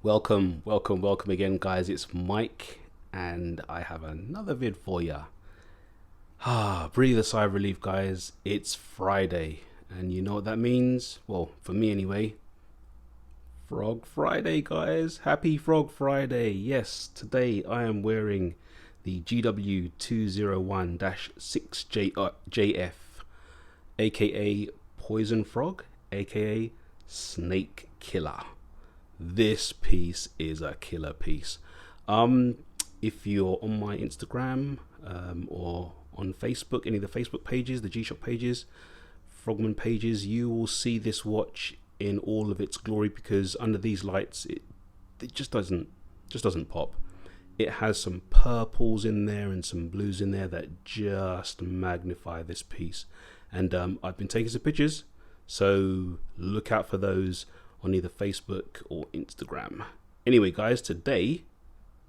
Welcome again, guys. It's Mike, and I have another vid for ya. Breathe a sigh of relief, guys. It's Friday, and you know what that means? Well, for me anyway. Frog Friday, guys. Happy Frog Friday. Yes, today I am wearing the GW201-6JF, aka Poison Frog, aka Snake Killer. This piece is a killer piece. If you're on my Instagram or on Facebook, any of the Facebook pages, the gshock pages, Frogman pages, you will see this watch in all of its glory, because under these lights it just doesn't pop. It has some purples in there and some blues in there that just magnify this piece. And I've been taking some pictures, so look out for those on either Facebook or Instagram. Anyway, guys, today,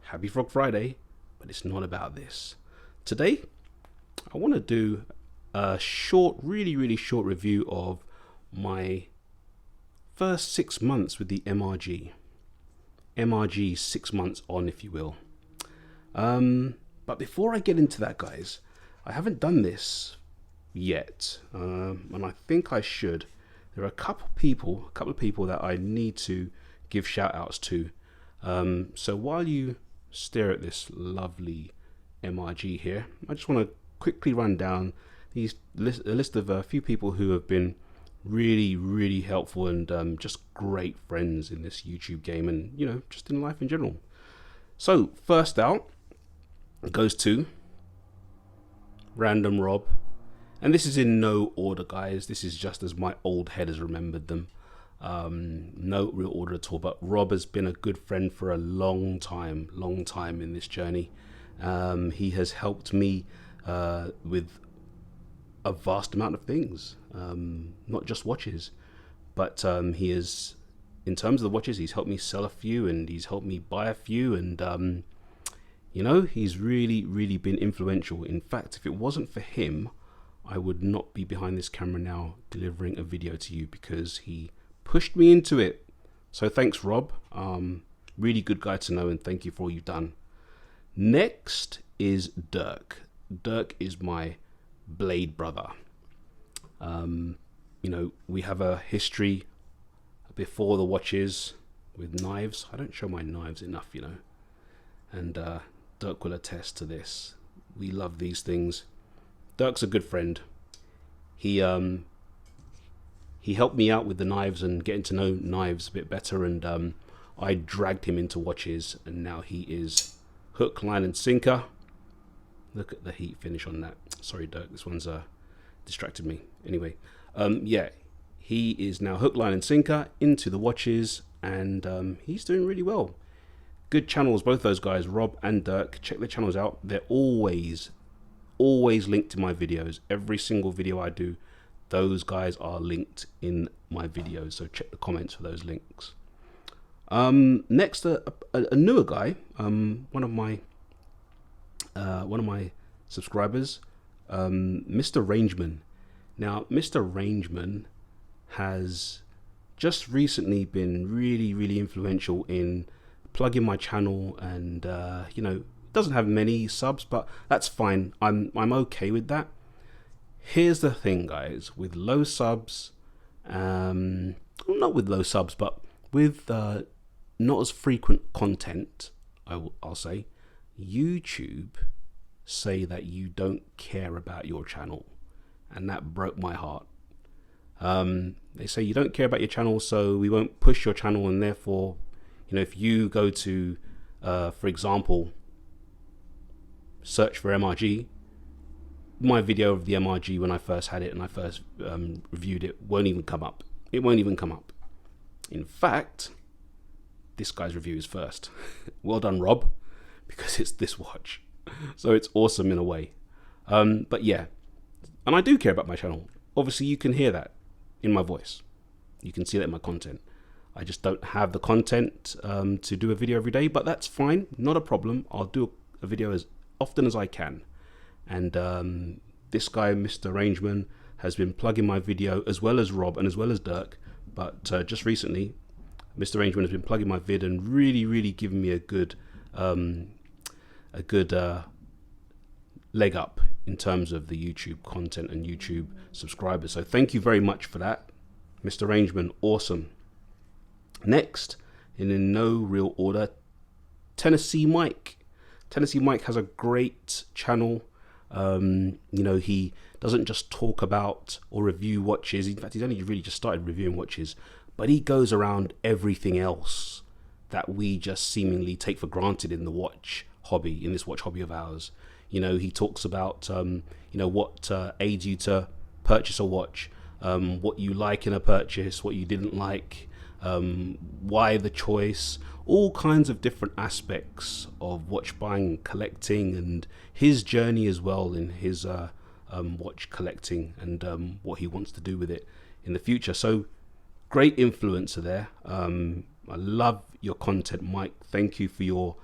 happy Frog Friday, but it's not about this. Today, I want to do a short, really short review of my first 6 months with the MRG. MRG 6 months on, if you will. But before I get into that, guys, I haven't done this yet, and I think I should. There are a couple of people that I need to give shout outs to. So while you stare at this lovely MRG here, I just want to quickly run down a list of a few people who have been really helpful and just great friends in this YouTube game and, you know, just in life in general. So first out goes to Random Rob. And this is in no order, guys. This is just as my old head has remembered them. No real order at all. But Rob has been a good friend for a long time in this journey. He has helped me with a vast amount of things, not just watches. But he is, in terms of the watches, he's helped me sell a few, and he's helped me buy a few, and you know, he's really been influential. In fact, if it wasn't for him, I would not be behind this camera now delivering a video to you, because he pushed me into it. So thanks, Rob. Really good guy to know, and thank you for all you've done. Next is Dirk. Dirk is my blade brother. You know, we have a history before the watches with knives. I don't show my knives enough, you know, and Dirk will attest to this. We love these things. Dirk's a good friend. He helped me out with the knives and getting to know knives a bit better, and I dragged him into watches, and now he is hook, line, and sinker. Look at the heat finish on that. Sorry, Dirk, this one's distracted me. Anyway, yeah, he is now hook, line, and sinker into the watches, and he's doing really well. Good channels, both those guys, Rob and Dirk. Check their channels out. They're always linked to my videos. Every single video I do, those guys are linked in my videos, so check the comments for those links. Next, a newer guy, one of my subscribers, Mr. Rangeman. Now, Mr. Rangeman has just recently been really influential in plugging my channel, and you know, doesn't have many subs, but that's fine. I'm okay with that. Here's the thing, guys, with low subs, not with low subs, but with not as frequent content, I'll say, YouTube say that you don't care about your channel, and that broke my heart. They say you don't care about your channel, so we won't push your channel, and therefore, you know, if you go to for example, search for MRG, my video of the MRG when I first had it and I first reviewed it won't even come up. It won't even come up. In fact, this guy's review is first. Well done, Rob, because it's this watch. So it's awesome in a way. But yeah, and I do care about my channel. Obviously, you can hear that in my voice. You can see that in my content. I just don't have the content to do a video every day, but that's fine. Not a problem. I'll do a video as often as I can. And this guy, Mr. Rangeman, has been plugging my video, as well as Rob and as well as Dirk. But just recently, Mr. Rangeman has been plugging my vid and really giving me a good leg up in terms of the YouTube content and YouTube subscribers. So thank you very much for that, Mr. Rangeman. Awesome. Next, in no real order, Tennessee Mike. Tennessee Mike has a great channel. He doesn't just talk about or review watches. In fact, he's only really just started reviewing watches, but he goes around everything else that we just seemingly take for granted in the watch hobby, in this watch hobby of ours. He talks about, what aids you to purchase a watch, what you like in a purchase, what you didn't like, why the choice, all kinds of different aspects of watch buying, collecting, and his journey as well in his watch collecting and what he wants to do with it in the future. So great influencer there. I love your content, Mike. Thank you for your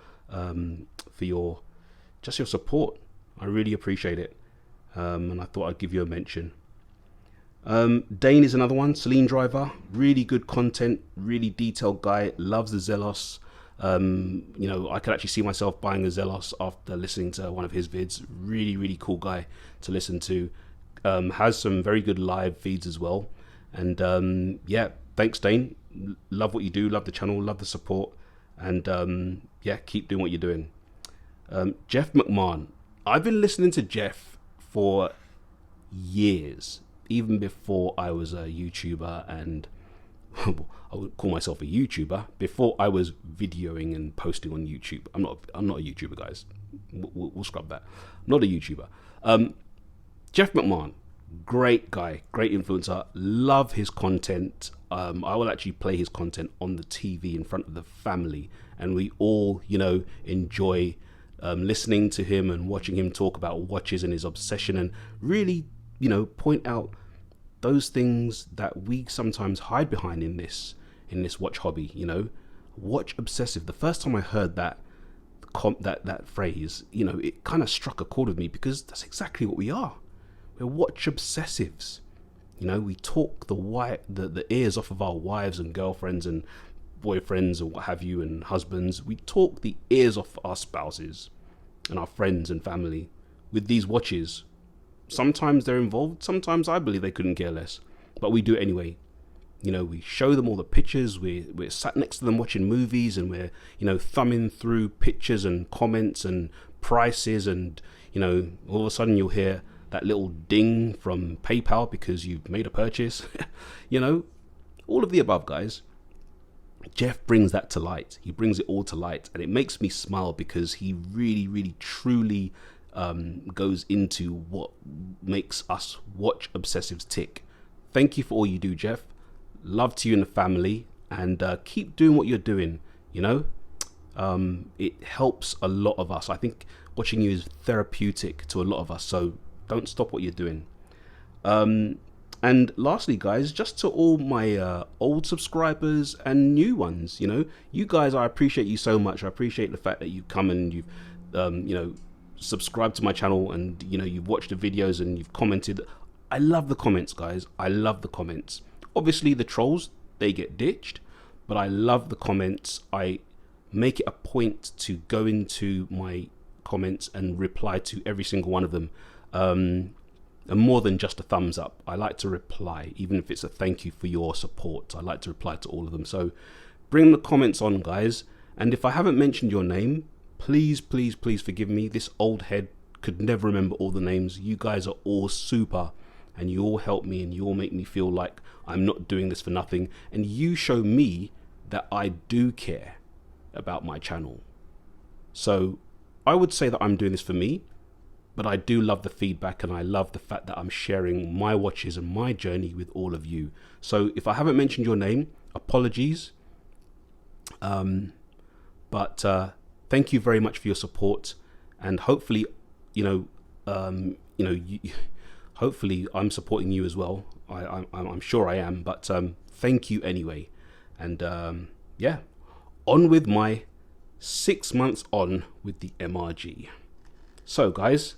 support. I really appreciate it. And I thought I'd give you a mention. Dane is another one. Celine Driver, really good content, really detailed guy, loves the Zelos. I could actually see myself buying a Zelos after listening to one of his vids. Really cool guy to listen to. Has some very good live feeds as well. And thanks, Dane. Love what you do, love the channel, love the support, and keep doing what you're doing. Jeff McMahon, I've been listening to Jeff for years, even before I was a YouTuber, and I would call myself a YouTuber before I was videoing and posting on YouTube. I'm not a YouTuber, guys. We'll scrub that. I'm not a YouTuber. Jeff McMahon, great guy, great influencer. Love his content. I will actually play his content on the TV in front of the family, and we all, enjoy listening to him and watching him talk about watches and his obsession, and really, point out those things that we sometimes hide behind in this watch hobby. Watch obsessive. The first time I heard that phrase, it kind of struck a chord with me, because that's exactly what we are. We're watch obsessives. We talk the ears off of our wives and girlfriends and boyfriends and what have you, and husbands. We talk the ears off our spouses and our friends and family with these watches. Sometimes they're involved, sometimes I believe they couldn't care less, but we do it anyway. We show them all the pictures, we're sat next to them watching movies, and we're thumbing through pictures and comments and prices, and all of a sudden you'll hear that little ding from PayPal because you've made a purchase. All of the above, guys. Jeff brings that to light. He brings it all to light, and it makes me smile, because he really truly goes into what makes us watch obsessives tick. Thank you for all you do, Jeff. Love to you and the family, and keep doing what you're doing. It helps a lot of us. I think watching you is therapeutic to a lot of us, so don't stop what you're doing. And lastly, guys, just to all my old subscribers and new ones, you guys, I appreciate you so much. I appreciate the fact that you've come and you've subscribed to my channel, and you've watched the videos and you've commented. I love the comments, guys. I love the comments. Obviously the trolls, they get ditched, but I love the comments. I make it a point to go into my comments and reply to every single one of them. And more than just a thumbs up, I like to reply, even if it's a thank you for your support. I like to reply to all of them. So bring the comments on, guys. And if I haven't mentioned your name, please forgive me. This old head could never remember all the names. You guys are all super, and you all help me, and you all make me feel like I'm not doing this for nothing. And you show me that I do care about my channel. So I would say that I'm doing this for me, but I do love the feedback, and I love the fact that I'm sharing my watches and my journey with all of you. So if I haven't mentioned your name, apologies. But thank you very much for your support, and hopefully, hopefully I'm supporting you as well. I'm sure I am, but thank you anyway. And on with my 6 months on with the MRG. So guys,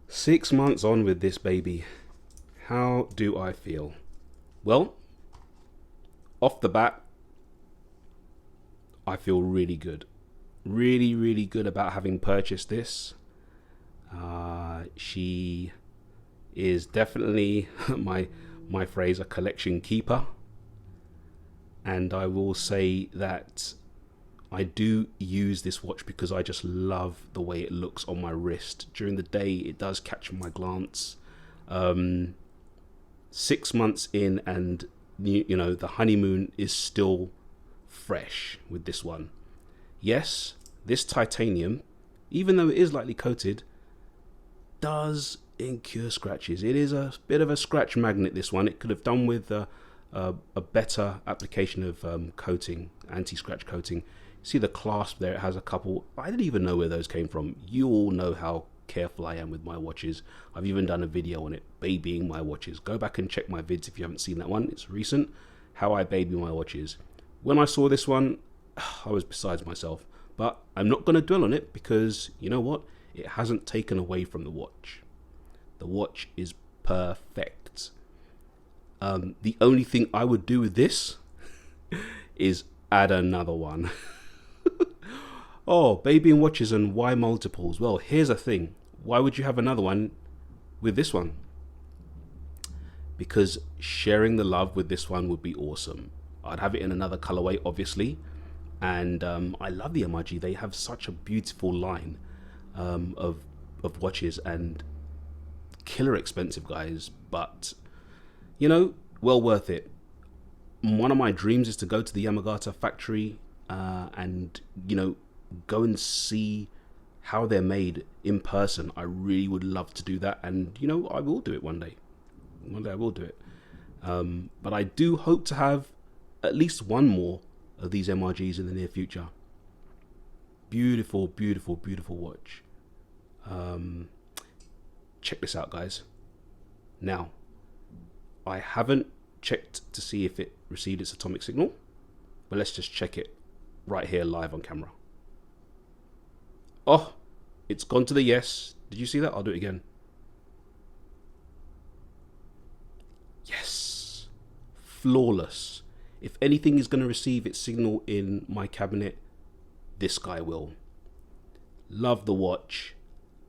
6 months on with this baby. How do I feel? Well, off the bat, I feel really good. Really good about having purchased this. She is definitely my phrase, a collection keeper. And I will say that I do use this watch because I just love the way it looks on my wrist. During the day, it does catch my glance. 6 months in, and you know, the honeymoon is still fresh with this one. Yes, this titanium, even though it is lightly coated, does incur scratches. It is a bit of a scratch magnet, this one. It could have done with a better application of coating, anti-scratch coating. See the clasp there, it has a couple. I didn't even know where those came from. You all know how careful I am with my watches. I've even done a video on it, babying my watches. Go back and check my vids if you haven't seen that one. It's recent, how I baby my watches. When I saw this one, I was besides myself. But I'm not going to dwell on it because, you know what? It hasn't taken away from the watch. The watch is perfect. The only thing I would do with this is add another one. Oh, babying watches and why multiples? Well, here's a thing. Why would you have another one with this one? Because sharing the love with this one would be awesome. I'd have it in another colorway, obviously. And I love the MRG. They have such a beautiful line of watches, and killer expensive, guys. But, you know, well worth it. One of my dreams is to go to the Yamagata factory and, you know, go and see how they're made in person. I really would love to do that, and you know, I will do it one day. One day I will do it. But I do hope to have at least one more of these MRGs in the near future. Beautiful watch. Check this out, guys. Now, I haven't checked to see if it received its atomic signal, but let's just check it right here live on camera. Oh, it's gone to the yes. Did you see that? I'll do it again. Yes. Flawless. If anything is going to receive its signal in my cabinet, this guy will. Love the watch.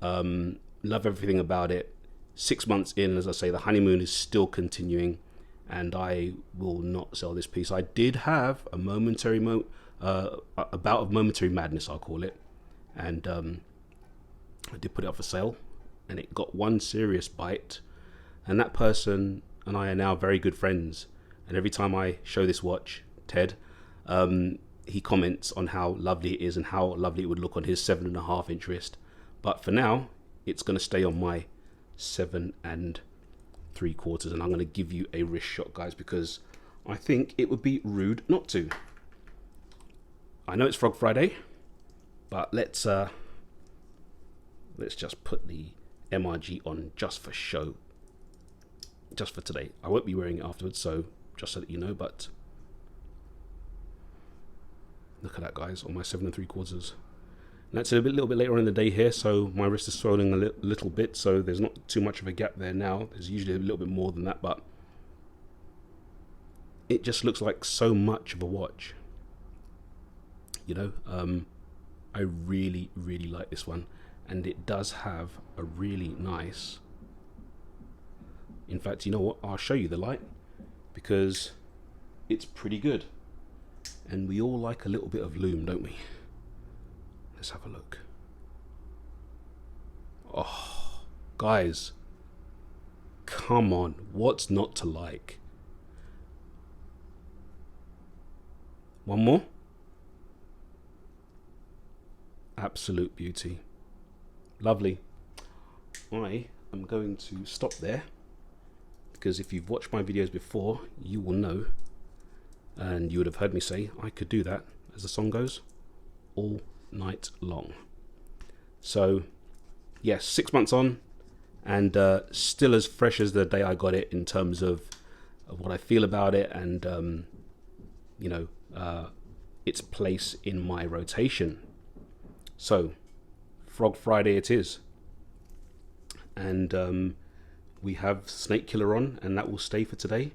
Love everything about it. 6 months in, as I say, the honeymoon is still continuing, and I will not sell this piece. I did have a momentary a bout of momentary madness, I'll call it. And I did put it up for sale, and it got one serious bite, and that person and I are now very good friends. And every time I show this watch, Ted, he comments on how lovely it is and how lovely it would look on his 7.5 inch wrist. But for now, it's going to stay on my 7 3/4, and I'm going to give you a wrist shot, guys, because I think it would be rude not to. I know it's Frog Friday, but let's just put the MRG on just for show, just for today. I won't be wearing it afterwards, so just so that you know. But look at that, guys, on my 7 3/4. And that's a little bit later in the day here, so my wrist is swelling a little bit, so there's not too much of a gap there now. There's usually a little bit more than that, but it just looks like so much of a watch. You know, I really like this one, and it does have a really nice, in fact, you know what, I'll show you the light because it's pretty good, and we all like a little bit of lume, don't we? Let's have a look. Oh, guys, come on, what's not to like? One more. Absolute beauty. Lovely. I am going to stop there because if you've watched my videos before, you will know, and you would have heard me say I could do that, as the song goes, all night long. So yes, 6 months on, and still as fresh as the day I got it in terms of what I feel about it, and you know, its place in my rotation. So Frog Friday it is, and we have Snake Killer on, and that will stay for today.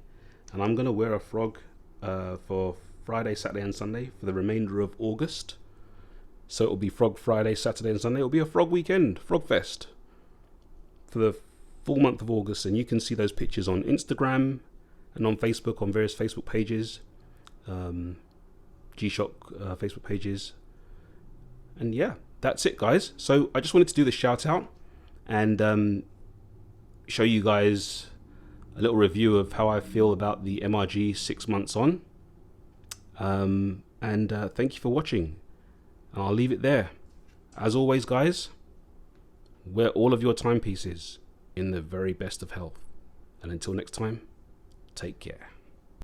And I'm gonna wear a frog for Friday, Saturday and Sunday for the remainder of August. So it'll be Frog Friday, Saturday and Sunday. It'll be a Frog weekend, Frog Fest, for the full month of August. And you can see those pictures on Instagram and on Facebook, on various Facebook pages, gshock Facebook pages. And yeah, that's it, guys. So I just wanted to do the shout out and show you guys a little review of how I feel about the MRG 6 months on. Thank you for watching. And I'll leave it there. As always, guys, wear all of your timepieces in the very best of health. And until next time, take care.